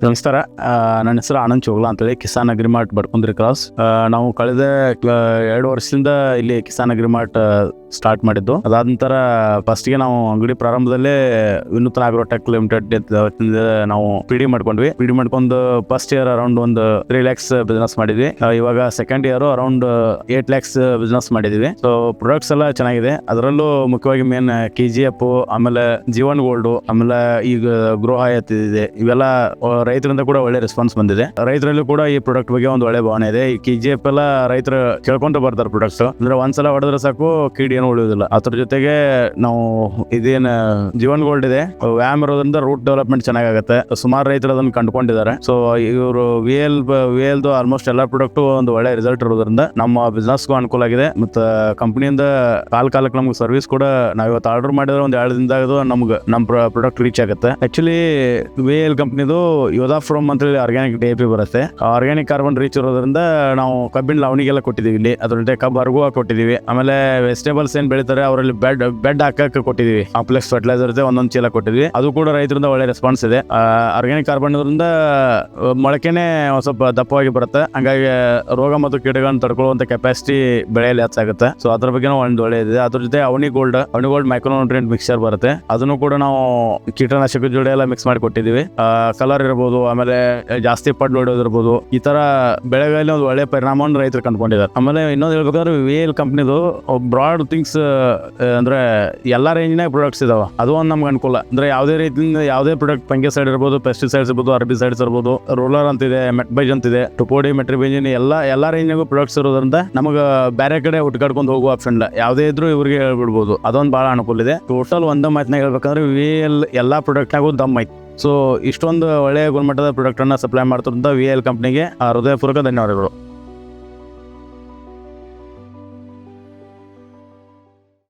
ನಮಸ್ಕಾರ. ನನ್ನ ಹೆಸರು ಆನಂದ್ ಚೋಗ್ಲಾ ಅಂತೇಳಿ ಕಿಸಾನ್ ಅಗ್ರಿಮಾರ್ಟ್ ಬಡ್ಕುಂದ್ರಿ ಕ್ರಾಸ್. ನಾವು ಕಳೆದ 2 ವರ್ಷದಿಂದ ಇಲ್ಲಿ ಕಿಸಾನ್ ಅಗ್ರಿಮಾರ್ಟ್ ಸ್ಟಾರ್ಟ್ ಮಾಡಿದ್ದು. ಅದಾದ ನಂತರ ಫಸ್ಟ್ಗೆ ನಾವು ಅಂಗಡಿ ಪ್ರಾರಂಭದಲ್ಲೇ ವಿನೂತನ ಅಗ್ರೋಟೆಕ್ ಲಿಮಿಟೆಡ್ ನಾವು ಪಿಡಿ ಮಾಡ್ಕೊಂಡು ಫಸ್ಟ್ ಇಯರ್ ಅರೌಂಡ್ ಒಂದು 3 lakhs ಬಿಸ್ನೆಸ್ ಮಾಡಿದ್ವಿ. ಇವಾಗ second year around 8 lakhs business ಮಾಡಿದೀವಿ. ಸೊ ಪ್ರಾಡಕ್ಟ್ಸ್ ಎಲ್ಲ ಚೆನ್ನಾಗಿದೆ. ಅದರಲ್ಲೂ ಮುಖ್ಯವಾಗಿ ಮೇನ್ KGF, ಆಮೇಲೆ ಜೀವನ್ ಗೋಲ್ಡ್, ಆಮೇಲೆ ಈಗ ಗ್ರೋ ಹಯಾತ್ ಇದೆ. ಇವೆಲ್ಲ ರೈತರಿಂದ ಕೂಡ ಒಳ್ಳೆ ರೆಸ್ಪಾನ್ಸ್ ಬಂದಿದೆ. ರೈತರಲ್ಲೂ ಕೂಡ ಈ ಪ್ರಾಡಕ್ಟ್ ಬಗ್ಗೆ ಒಂದು ಒಳ್ಳೆ ಭಾವನೆ ಇದೆ. ಈ KGF ಎಲ್ಲ ರೈತರು ಕೇಳ್ಕೊಂತ ಬರ್ತಾರೆ ಪ್ರಾಡಕ್ಟ್ಸ್. ಅಂದ್ರೆ ಒಂದ್ಸಲ ಹೊಡೆದ್ರೆ ಸಾಕು ಕೀಡಿ ಏನು ಉಳಿಯೋದಿಲ್ಲ. ಅದ್ರ ಜೊತೆಗೆ ನಾವು ಇದೇನು ಜೀವನ್ ಗೋಲ್ಡ್ ಇದೆ, ವ್ಯಾಮ್ ಇರೋದ್ರಿಂದ ರೂಟ್ ಡೆವಲಪ್ಮೆಂಟ್ ಚೆನ್ನಾಗುತ್ತೆ. ಸುಮಾರು ರೈತರು ಅದನ್ನು ಕಂಡುಕೊಂಡಿದ್ದಾರೆ. ಸೊ ಇವರು VL ಆಲ್ಮೋಸ್ಟ್ ಎಲ್ಲಾ ಪ್ರಾಡಕ್ಟ್ ಒಂದು ಒಳ್ಳೆ ರಿಸಲ್ಟ್ ಇರೋದ್ರಿಂದ ನಮ್ಮ ಬಿಸ್ನೆಸ್ಗೂ ಅನುಕೂಲ ಆಗಿದೆ. ಮತ್ತೆ ಕಂಪನಿಯಿಂದ ಕಾಲಕ್ಕೆ ನಮ್ಗೆ ಸರ್ವಿಸ್ ಕೂಡ ನಾವ್ ಇವತ್ತು ಆರ್ಡರ್ ಮಾಡಿದ್ರೆ ಒಂದು 2 ದಿನದಾಗ ನಮ್ಗೆ ನಮ್ಮ ಪ್ರಾಡಕ್ಟ್ ರೀಚ್ ಆಗುತ್ತೆ. ಆಕ್ಚುಲಿ VL ಕಂಪನಿದು ಯೋಧಾಫ್ರೋಮ್ ಅಂತ ಹೇಳಿ ಆರ್ಗ್ಯಾನಿಕ್ DAP ಬರುತ್ತೆ. ಆರ್ಗ್ಯಾನಿಕ್ ಕಾರ್ಬನ್ ರೀಚ್ ಇರೋದ್ರಿಂದ ನಾವು ಕಬ್ಬಿನ ಲಾವಣಿಗೆಲ್ಲ ಕೊಟ್ಟಿದೀವಿ ಇಲ್ಲಿ. ಅದ್ರ ಜೊತೆ ಕಬ್ಬು ಹರಗುವ ಕೊಟ್ಟಿದೀವಿ. ಆಮೇಲೆ ವೆಜಿಟೇಬಲ್ಸ್ ಏನ್ ಬೆಳಿತಾರೆ ಅವರಲ್ಲಿ ಬೆಡ್ ಹಾಕಕ್ಕೆ ಕೊಟ್ಟಿದೀವಿ. ಕಾಂಪ್ಲೆಕ್ಸ್ ಫರ್ಟಿಲೈಸರ್ ಒಂದೊಂದು ಚೀಲ ಕೊಟ್ಟಿದ್ವಿ. ಅದು ಕೂಡ ರೈತರಿಂದ ಒಳ್ಳೆ ರೆಸ್ಪಾನ್ಸ್ ಇದೆ. ಆರ್ಗ್ಯಾನಿಕ್ ಕಾರ್ಬನ್ ಇರೋದ್ರಿಂದ ಮೊಳಕೆನೆ ಸ್ವಲ್ಪ ದಪ್ಪವಾಗಿ ಬರುತ್ತೆ. ಹಂಗಾಗಿ ರೋಗ ಮತ್ತು ಕೀಟಗಳನ್ನು ತಡ್ಕೊಳ್ಳುವಂತ ಕೆಪಾಸಿಟಿ ಬೆಳೆಯಲ್ಲಿ ಹೆಚ್ಚಾಗುತ್ತೆ. ಸೊ ಅದ್ರ ಬಗ್ಗೆ ಒಂದು ಒಳ್ಳೆಯದಿದೆ. ಅದ್ರ ಜೊತೆ ಅವನಿ ಗೋಲ್ಡ್ ಮೈಕ್ರೋನ್ಯೂಟ್ರಿಯೆಂಟ್ ಮಿಕ್ಸ್ಚರ್ ಬರುತ್ತೆ. ಅದನ್ನು ಕೂಡ ನಾವು ಕೀಟನಾಶಕ ಜೋಡಿ ಎಲ್ಲ ಮಿಕ್ಸ್ ಮಾಡಿ ಕೊಟ್ಟಿದೀವಿ. ಕಲರ್ ಇರಬಹುದು, ಆಮೇಲೆ ಜಾಸ್ತಿ ಪಡ್ ಹೊಡೆಯೋದಿರ್ಬೋದು. ಈ ತರ ಬೆಳೆಗಳಲ್ಲಿ ಒಂದು ಒಳ್ಳೆ ಪರಿಣಾಮವನ್ನು ರೈತರು ಕಂಡುಕೊಂಡಿದ್ದಾರೆ. ಆಮೇಲೆ ಇನ್ನೊಂದು ಹೇಳ್ಬೇಕಾದ್ರೆ VL ಕಂಪ್ನಿದು ಬ್ರಾಡ್ ಥಿಂಗ್ಸ್ ಅಂದ್ರೆ ಎಲ್ಲಾ ರೇಂಜ್ನಾಗ ಪ್ರಾಡಕ್ಟ್ಸ್ ಇದಾವ. ಅದು ಒಂದು ನಮ್ಗೆ ಅನುಕೂಲ. ಅಂದ್ರೆ ಯಾವುದೇ ರೀತಿಯಿಂದ ಯಾವುದೇ ಪ್ರಾಡಕ್ಟ್ ಫಂಗಿಸೈಡ್ ಇರ್ಬೋದು, ಪೆಸ್ಟಿಸೈಡ್ಸ್ ಇರ್ಬೋದು, ಅರ್ಬಿಸೈಡ್ಸ್ ಇರ್ಬೋದು, ರೋಲರ್ ಅಂತಿದೆ, ಮೆಟ್ಬೈಜ್ ಅಂತಿದೆ, ಟುಪೋಡಿ, ಮೆಟ್ರಿಬೈಜಿನ್ ಎಲ್ಲಾ ರೇಂಜ್ನಾಗೂ ಪ್ರಾಡಕ್ಟ್ಸ್ ಇರೋದ್ರಿಂದ ನಮಗೆ ಬೇರೆ ಕಡೆ ಹುಡ್ಕಾಡ್ಕೊಂಡು ಹೋಗುವ ಆಪ್ಷನ್ ಇಲ್ಲ. ಯಾವುದೇ ಇದ್ರೂ ಇವರಿಗೆ ಹೇಳ್ಬಿಡ್ಬೋದು. ಅದೊಂದು ಬಹಳ ಅನುಕೂಲ ಇದೆ. ಟೋಟಲ್ ಒಂದೇ ಮಾತಿನಾಗ ಹೇಳ್ಬೇಕಂದ್ರೆ VL ಎಲ್ಲಾ ಪ್ರಾಡಕ್ಟ್ನಾಗೂ ದಮ್ ಐತಿ. ಸೊ ಇಷ್ಟೊಂದು ಒಳ್ಳೆಯ ಗುಣಮಟ್ಟದ ಪ್ರಾಡಕ್ಟ್ ಅನ್ನ ಸಪ್ಲೈ ಮಾಡ್ತಿರೋದ್ರಿಂದ VL ಕಂಪ್ನಿಗೆ ಹೃದಯಪೂರ್ವಕ ಧನ್ಯವಾದಗಳು.